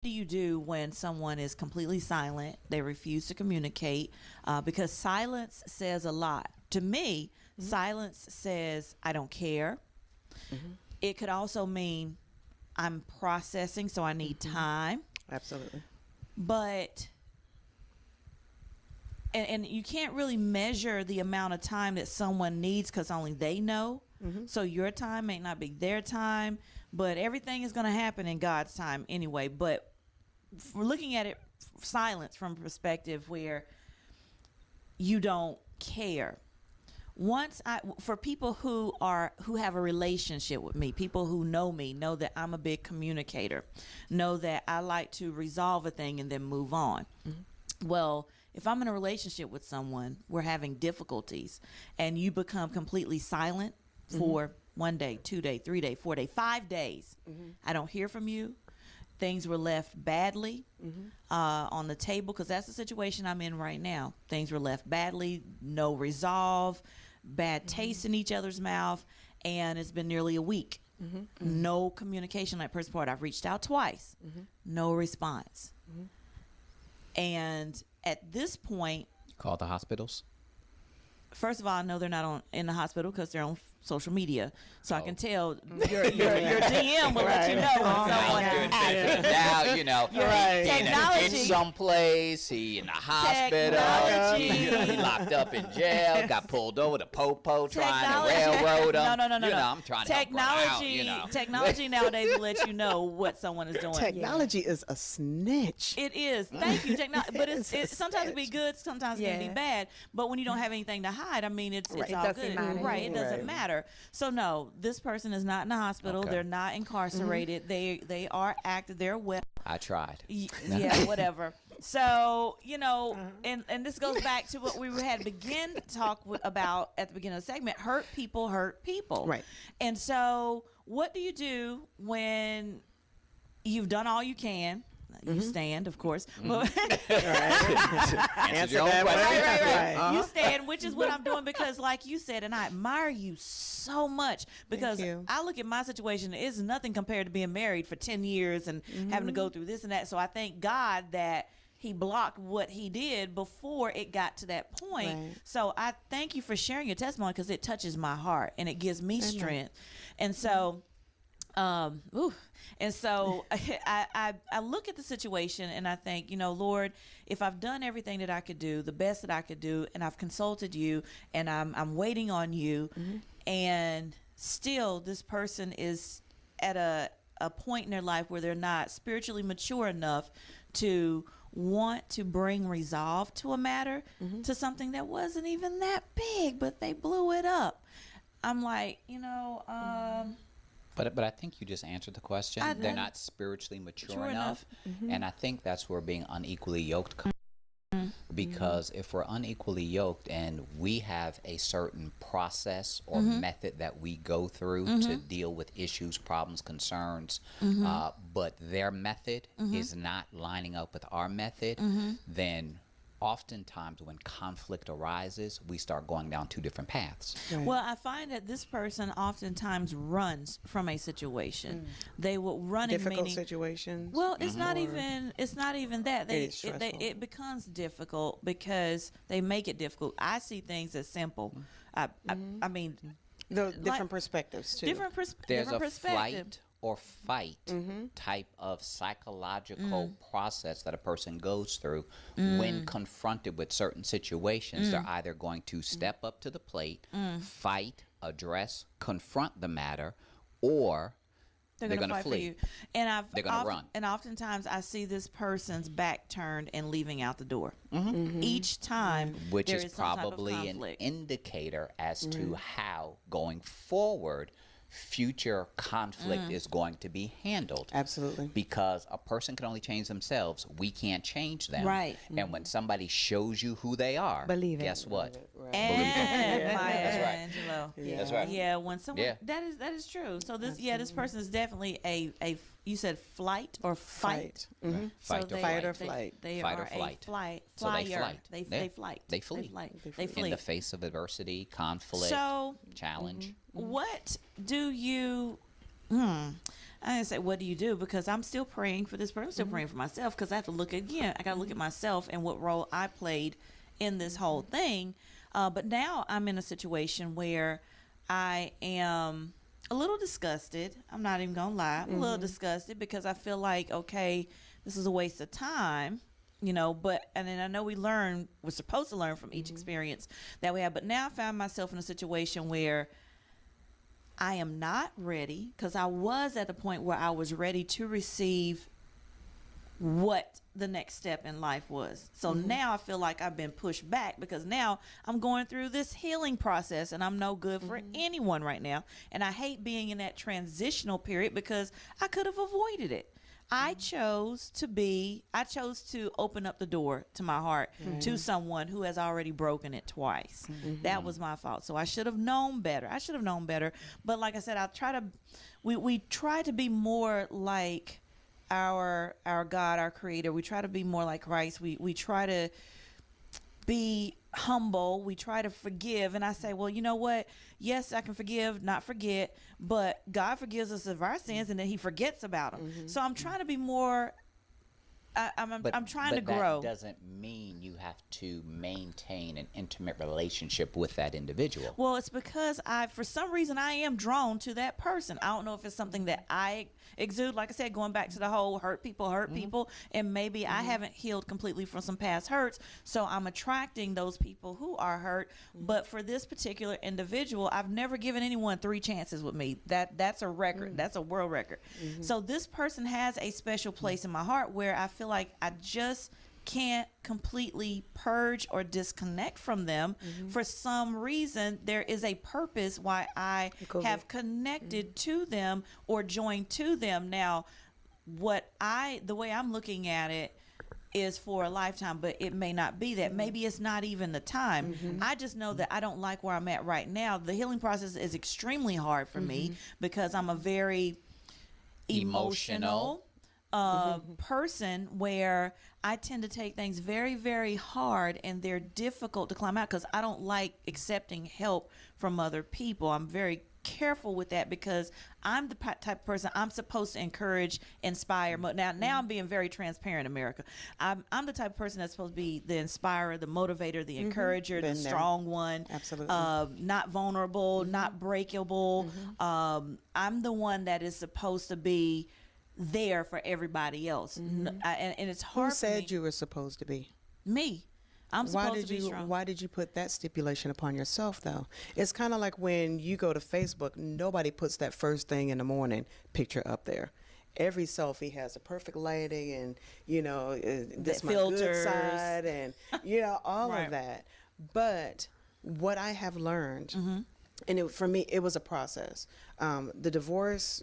do you do when someone is completely silent? They refuse to communicate because silence says a lot. To me, silence says I don't care. It could also mean I'm processing, so I need time. Absolutely. But and you can't really measure the amount of time that someone needs because only they know. So your time may not be their time, but everything is going to happen in God's time anyway. But for looking at it, silence from a perspective where you don't care. For people who have a relationship with me, people who know me, know that I'm a big communicator, know that I like to resolve a thing and then move on. Well, if I'm in a relationship with someone, we're having difficulties, and you become completely silent for 1 day, 2 day, 3 day, 4 day, 5 days. I don't hear from you. Things were left badly on the table, because that's the situation I'm in right now. Things were left badly, no resolve, bad taste in each other's mouth, and it's been nearly a week. No communication on that person's part. I've reached out twice, no response. And at this point, call the hospitals. First of all, I know they're not in the hospital because they're on social media, so I can tell your DM will let you know when someone is active. Now you know. Technology. In someplace, he in the hospital. He locked up in jail. Got pulled over the popo trying to railroad him. No. You know, I'm trying to technology. Help out, Technology nowadays will let you know what someone is doing. Technology is a snitch. It is. Thank you, technology. But it's sometimes it be good, sometimes it can be bad. But when you don't have anything to hide, I mean, it's all good. Right? It doesn't matter. So no, this person is not in the hospital. They're not incarcerated. They are active. They're well. I tried. Yeah, whatever. So, you know, and this goes back to what we had begin to talk about at the beginning of the segment. Hurt people hurt people. Right. And so what do you do when you've done all you can? You stand, of course. Answer your own question. Right. You stand, which is what I'm doing, because like you said, and I admire you so much, because I look at my situation, it's nothing compared to being married for 10 years and having to go through this and that. So I thank God that he blocked what he did before it got to that point. Right. So I thank you for sharing your testimony, because it touches my heart and it gives me strength. And so and so I look at the situation and I think, you know, Lord, if I've done everything that I could do, the best that I could do, and I've consulted you, and I'm waiting on you, and still this person is at a point in their life where they're not spiritually mature enough to want to bring resolve to a matter, to something that wasn't even that big, but they blew it up. I'm like, you know, But I think you just answered the question. They're not spiritually mature enough. And I think that's where being unequally yoked comes. Because if we're unequally yoked and we have a certain process or method that we go through to deal with issues, problems, concerns, but their method is not lining up with our method, then oftentimes when conflict arises, we start going down two different paths. Right. Well, I find that this person oftentimes runs from a situation. They will run in difficult situations. Well, it's not even that. It becomes difficult because they make it difficult. I see things as simple. I mean, the different perspectives too. There's a perspective. flight or fight type of psychological process that a person goes through when confronted with certain situations. They're either going to step up to the plate, fight, address, confront the matter, or they're going to flee. For you. And they're going to run. And oftentimes I see this person's back turned and leaving out the door. Each time, which there is probably an indicator as to how going forward future conflict is going to be handled. Absolutely. Because a person can only change themselves. We can't change them. Right. And when somebody shows you who they are, believe it. Guess what? Right. And Maya That's Angelou. Yeah. That's right. Yeah, when someone that is true. So this person is definitely a you said flight or fight. Fight or flight. They fight are or flight. Flyer. They flight. They flee. In the face of adversity, conflict, challenge. What do you I didn't say, what do you do? Because I'm still praying for this person. I'm still praying for myself, because I have to look again. I got to look at myself and what role I played in this whole thing. But now I'm in a situation where I am a little disgusted. I'm not even going to lie. I'm a little disgusted because I feel like, okay, this is a waste of time. You know, and then I know we're supposed to learn from each experience that we have. But now I found myself in a situation where I am not ready, because I was at the point where I was ready to receive what the next step in life was. So now I feel like I've been pushed back, because now I'm going through this healing process, and I'm no good for anyone right now. And I hate being in that transitional period, because I could have avoided it. I chose to open up the door to my heart to someone who has already broken it twice. That was my fault. So I should have known better. But like I said, we try to be more like our God, our creator. We try to be more like Christ. We try to be humble. We try to forgive. And I say, well, you know what? Yes, I can forgive, not forget, but God forgives us of our sins, and then he forgets about them. So I'm trying to be more, I'm trying to grow. That doesn't mean you have to maintain an intimate relationship with that individual. Well, it's because for some reason, I am drawn to that person. I don't know if it's something that I exude, like I said, going back to the whole hurt people, and maybe I haven't healed completely from some past hurts, so I'm attracting those people who are hurt. But for this particular individual, I've never given anyone 3 chances with me. That's a record. That's a world record. So this person has a special place in my heart where I feel like I just can't completely purge or disconnect from them. For some reason, there is a purpose why I have connected to them or joined to them. Now, the way I'm looking at it is for a lifetime, but it may not be that. Maybe it's not even the time. I just know that I don't like where I'm at right now. The healing process is extremely hard for me, because I'm a very emotional person, where I tend to take things very, very hard, and they're difficult to climb out, because I don't like accepting help from other people. I'm very careful with that, because I'm the type of person, I'm supposed to encourage, inspire. Now I'm being very transparent, America. I'm the type of person that's supposed to be the inspirer, the motivator, the encourager, the strong one. Absolutely. Not vulnerable, not breakable. I'm the one that is supposed to be there for everybody else. And it's hard. Who said you were supposed to be? Me. I'm supposed to be strong. Why did you put that stipulation upon yourself, though? It's kind of like when you go to Facebook, nobody puts that first thing in the morning picture up there. Every selfie has a perfect lighting, and this my good side, and all of that. But what I have learned, and for me, it was a process. The divorce,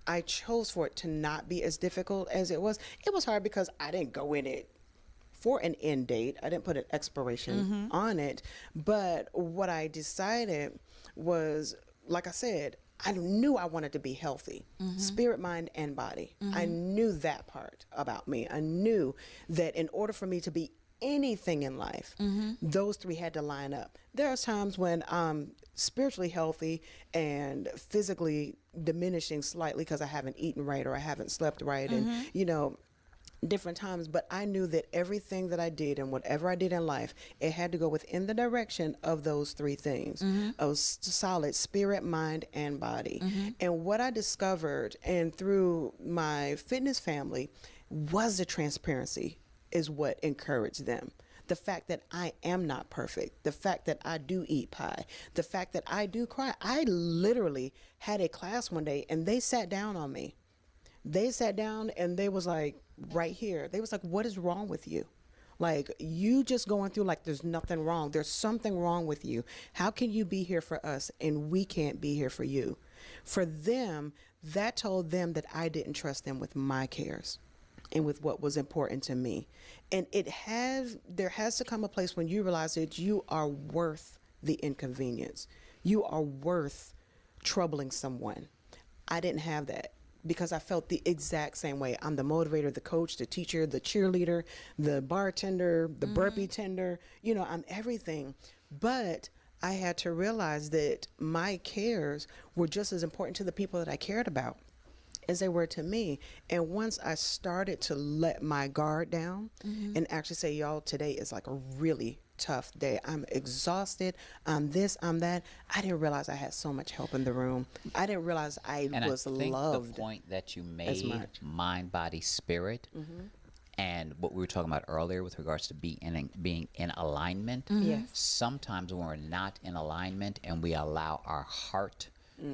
I chose for it to not be as difficult as it was. It was hard because I didn't go in it for an end date. I didn't put an expiration on it. But what I decided was, like I said, I knew I wanted to be healthy, spirit, mind, and body. I knew that part about me. I knew that in order for me to be anything in life, those 3 had to line up. There are times when I'm spiritually healthy and physically diminishing slightly because I haven't eaten right or I haven't slept right, and different times. But I knew that everything that I did and whatever I did in life, it had to go within the direction of those 3 things, of solid spirit, mind, and body. And what I discovered, and through my fitness family, was the transparency is what encouraged them. The fact that I am not perfect, the fact that I do eat pie, the fact that I do cry. I literally had a class one day, and they sat down on me. They sat down, and they was like, right here, they was like, what is wrong with you? Like, you just going through like there's nothing wrong. There's something wrong with you. How can you be here for us and we can't be here for you? For them, that told them that I didn't trust them with my cares and with what was important to me. And there has to come a place when you realize that you are worth the inconvenience. You are worth troubling someone. I didn't have that, because I felt the exact same way. I'm the motivator, the coach, the teacher, the cheerleader, the bartender, the burpee tender. I'm everything. But I had to realize that my cares were just as important to the people that I cared about. as they were to me. And once I started to let my guard down and actually say, y'all, today is like a really tough day. I'm exhausted. I'm this, I'm that. I didn't realize I had so much help in the room. I didn't realize I was loved. The point that you made, mind, body, spirit, and what we were talking about earlier with regards to being in alignment. Yes. Sometimes when we're not in alignment and we allow our heart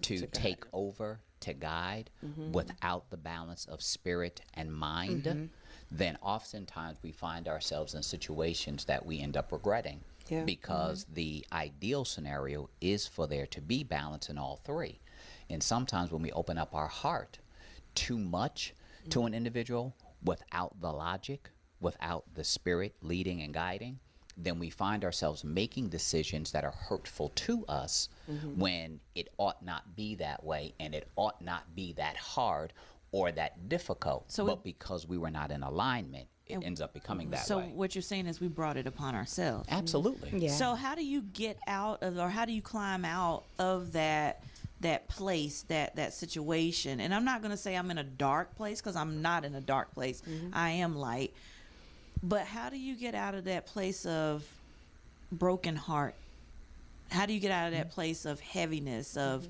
to take over, to guide, without the balance of spirit and mind, then oftentimes we find ourselves in situations that we end up regretting, because the ideal scenario is for there to be balance in all three. And sometimes when we open up our heart too much to an individual without the logic, without the spirit leading and guiding, then we find ourselves making decisions that are hurtful to us when it ought not be that way, and it ought not be that hard or that difficult. But because we were not in alignment, it ends up becoming that way. So what you're saying is we brought it upon ourselves. Absolutely. Yeah. So how do you get out of, or how do you climb out of that place, that situation? And I'm not going to say I'm in a dark place, because I'm not in a dark place. I am light. But how do you get out of that place of broken heart? How do you get out of that place of heaviness, of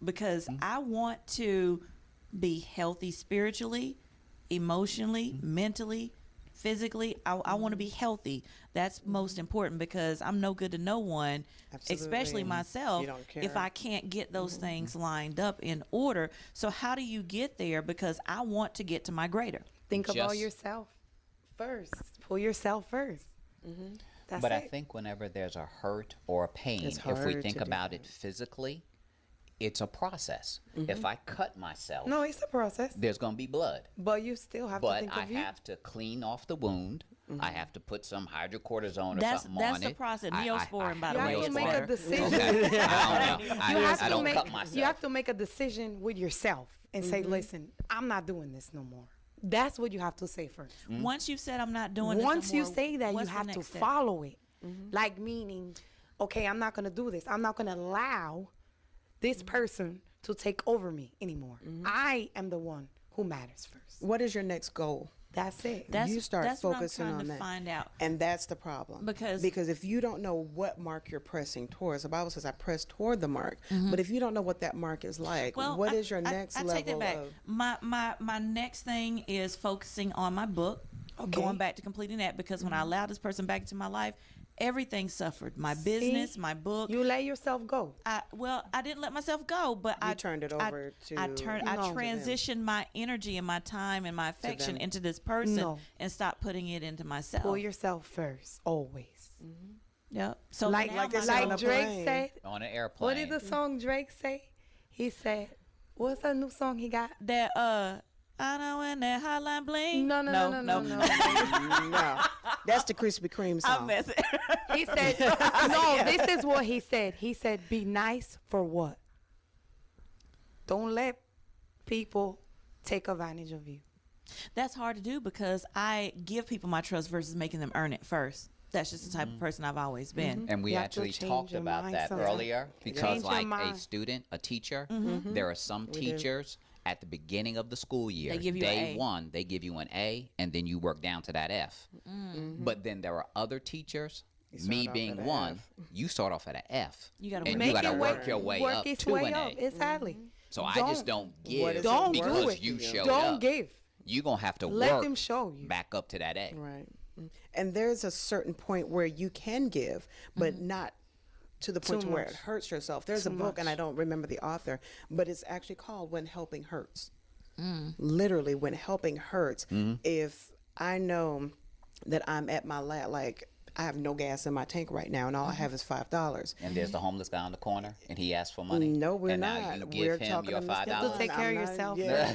because I want to be healthy spiritually, emotionally, mentally, physically. I want to be healthy. That's most important, because I'm no good to no one, especially myself, if I can't get those things lined up in order. So how do you get there? Because I want to get to my greater. Think about yourself first. Pull yourself first. But I think whenever there's a hurt or a pain, if we think about it physically, it's a process. If I cut myself, no, it's a process. There's going to be blood. But you still have to think of you. But I have to clean off the wound. I have to put some hydrocortisone or something on it. That's the process. Neosporin, by the way. You have to make a decision. Okay. I don't cut myself. You have to make a decision with yourself and say, listen, I'm not doing this no more. That's what you have to say first. Once you've said I'm not doing this no Once you more, say that, you what's the have to next step? follow it. Like, meaning, okay, I'm not going to do this. I'm not going to allow this person to take over me anymore. I am the one who matters first. What is your next goal? That's it. You start focusing what I'm on trying to that. find out. And that's the problem. Because if you don't know what mark you're pressing towards, the Bible says I press toward the mark. But if you don't know what that mark is like, what is your next level take that back. of? My next thing is focusing on my book. Going back to completing that, because when I allowed this person back into my life, everything suffered. My business, my book. You let yourself go. I didn't let myself go, but I turned it over to. I transitioned my energy and my time and my affection into this person and stopped putting it into myself. Pull yourself first, always. Yep. So like Drake said on an airplane. What did the song Drake say? He said, "What's that new song he got?" That I know when that hotline bling. No. No, that's the Krispy Kreme song. I'm messing. He said, no, this is what he said. He said, be nice for what? Don't let people take advantage of you. That's hard to do, because I give people my trust versus making them earn it first. That's just the type of person I've always been. And we actually talked about that earlier, because like a student, a teacher, there are some teachers at the beginning of the school year, they give you day one, they give you an A, and then you work down to that F. But then there are other teachers, me being one, you start off at an F. You got to work your way up to an A. Exactly. So I just don't give because you showed up. Don't give. You're going to have to let work them show you back up to that A. Right. And there's a certain point where you can give, but not to the point where it hurts yourself. There's a book, and I don't remember the author, but it's actually called When Helping Hurts. Literally, when helping hurts. If I know that I'm at my like I have no gas in my tank right now, and all I have is $5. And there's the homeless guy on the corner, and he asks for money. No, we're and not. Now you give him your $5. To take care of yourself. Yes.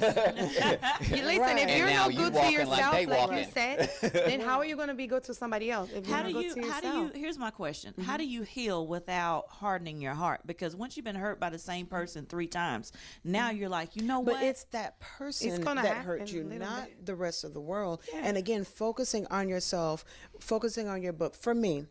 You listen, if you're not good to yourself, like you said, then how are you going to be good to somebody else? If how do you? Here's my question: how do you heal without hardening your heart? Because once you've been hurt by the same person 3 times, now you're like, you know what? But it's that person that hurt you, not the rest of the world. Yeah. And again, focusing on yourself, focusing on your book. For me,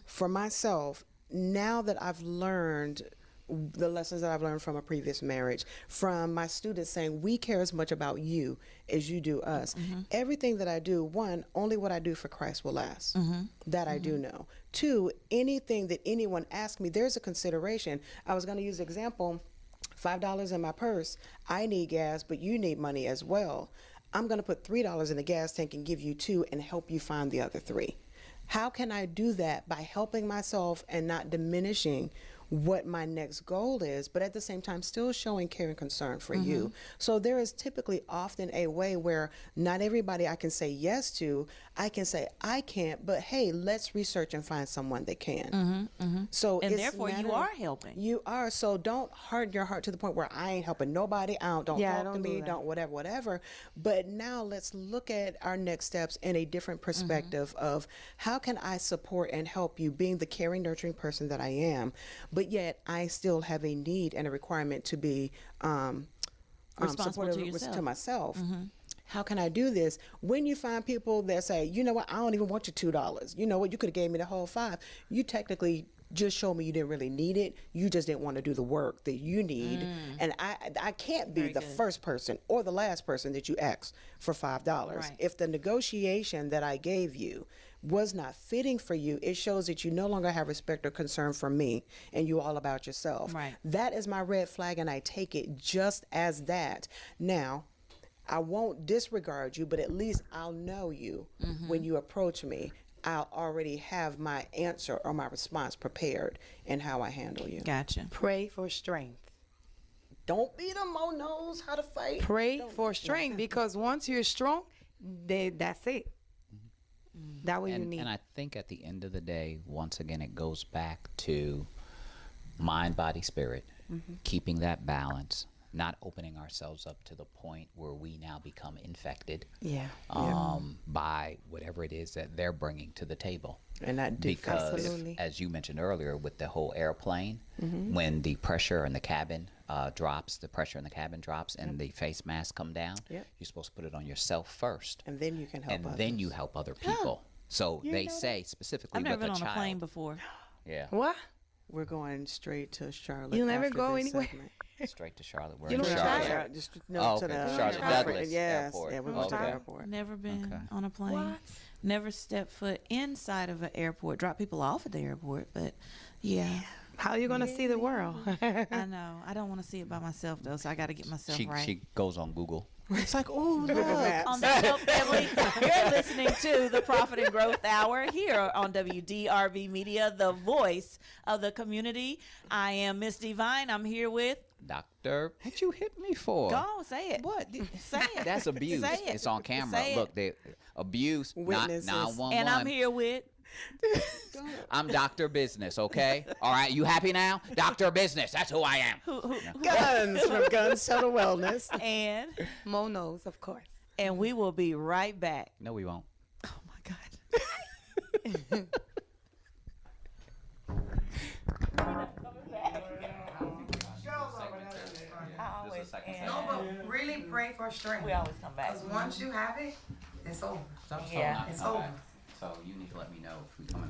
for myself, now that I've learned the lessons that I've learned from a previous marriage, from my students saying, we care as much about you as you do us. Everything that I do, one, only what I do for Christ will last. That I do know. Two, anything that anyone asks me, there's a consideration. I was going to use the example, $5 in my purse. I need gas, but you need money as well. I'm going to put $3 in the gas tank and give you $2 and help you find the other $3. How can I do that? By helping myself and not diminishing what my next goal is, but at the same time still showing care and concern for you. So there is typically often a way where not everybody I can say yes to, I can say I can't, but hey, let's research and find someone that can. So And it's therefore you are helping. You are. So don't harden your heart to the point where I ain't helping nobody out. Don't talk to me. Don't whatever. But now let's look at our next steps in a different perspective of how can I support and help you, being the caring, nurturing person that I am, but yet I still have a need and a requirement to be Responsible supportive to yourself. to myself. How can I do this? When you find people that say, you know what, I don't even want your $2. You know what, you could have gave me the whole $5. You technically just showed me you didn't really need it. You just didn't want to do the work that you need. And I can't be the first person or the last person that you asked for $5. Right. If the negotiation that I gave you was not fitting for you, it shows that you no longer have respect or concern for me and you all about yourself. Right. That is my red flag, and I take it just as that. Now, I won't disregard you, but at least I'll know you when you approach me. I'll already have my answer or my response prepared in how I handle you. Gotcha. Pray for strength. Don't be the Mo knows how to fight. Pray for strength, because once you're strong, that's it. That what you need. And I think at the end of the day, once again, it goes back to mind, body, spirit, keeping that balance, not opening ourselves up to the point where we now become infected by whatever it is that they're bringing to the table. And that because, as you mentioned earlier, with the whole airplane, when the pressure in the cabin drops, and the face mask come down, you're supposed to put it on yourself first. And then you can help others. And then you help other people. So they say specifically I've never with been a on child. a plane before. Yeah. What? We're going straight to Charlotte. You never after go this anywhere? segment. Straight to Charlotte. We're You in don't Charlotte. travel? Just Oh, to okay. the Charlotte Douglas Yes, Airport. yeah, we went to the Okay. airport. Never been Okay. on a plane. What? Never stepped foot inside of an airport. Drop people off at the airport, but yeah. How are you going to see the world? I know. I don't want to see it by myself though, so I got to get myself right. She goes on Google. It's like, oh, look On that note, family, you're listening to the Profit and Growth Hour here on WDRB Media, the voice of the community. I am Miss Divine. I'm here with Doctor, what you hit me for? Go on, say it. What? Say it. That's abuse. Say it. It's on camera. Say it. Look, they abuse. Witnesses. 911. And I'm here with I'm Dr. Business, okay? All right, you happy now? Dr. Business, that's who I am. Guns from Guns Total Wellness. and Mo knows, of course. we will be right back. No, we won't. Oh my God. No, but really pray for strength. We always come back. Because once you have it, it's over. Yeah. It's over. So you need to let me know if we come in.